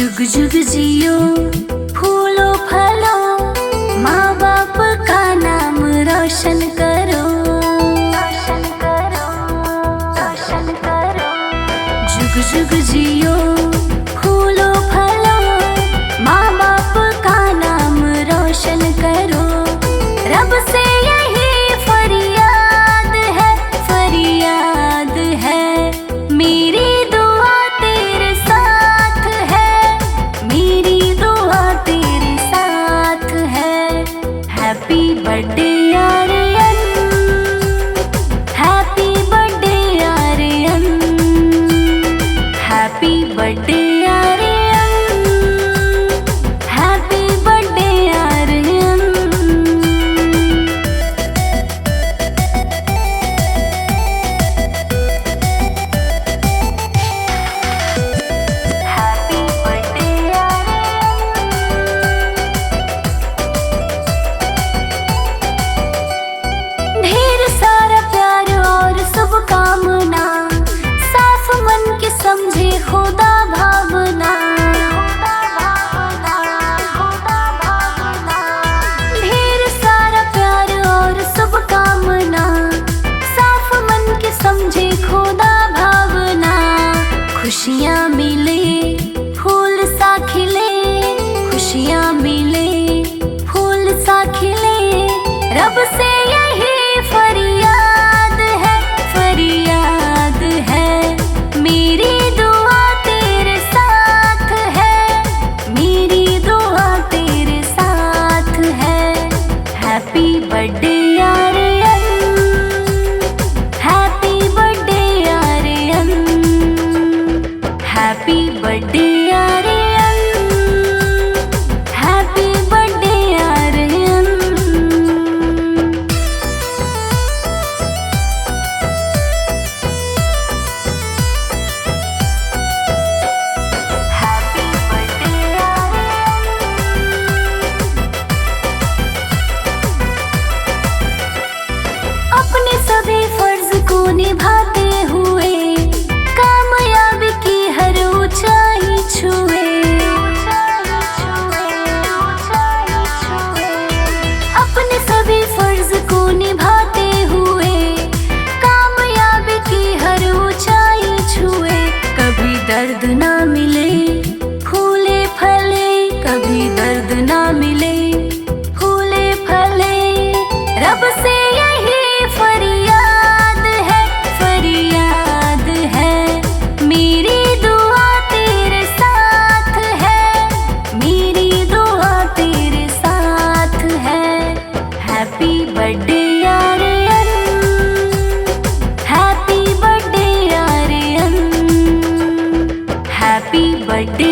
जुग जुग जियो फूलो फलो, माँ बाप का नाम रोशन करो, रोशन करो, रोशन करो। जुग जुग जियो फूलो फलो, माँ बाप का नाम रोशन करो। रब से यही फरियाद है, फरियाद है। मेरी दुआ तेरे साथ है, मेरी दुआ तेरे साथ है। Happy birthday Aryan, happy birthday Aryan, happy birthday Aryan, happy birthday Aryan. Happy birthday Aryan. ढेर सारा प्यार और शुभकामना, साफ मन के समझे खुदा भावना। ढेर सारा प्यार और शुभकामना, साफ मन के समझे खुदा भावना। खुशियाँ मिले फूल सा खिले, खुशियाँ मिले फूल सा खिले। रब से यही फरियाद है, फरियाद है। मेरी दुआ तेरे साथ है, मेरी दुआ तेरे साथ है। Happy birthday Aryan, happy birthday Aryan, happy birthday Aryan, happy birthday Aryan. Happy birthday अपने सभी फर्ज को निभाते हुए, कामयाबी की हर ऊंचाई छुए। अपने सभी फर्ज को निभाते हुए, कामयाबी की हर ऊंचाई छुए। कभी दर्द ना मिले फूले फले, कभी दर्द ना मिले फूले फले। रब से यही फरियाद है, फरियाद है। मेरी दुआ तेरे साथ है, मेरी दुआ तेरे साथ है। Happy birthday Aryan, happy birthday Aryan, happy birthday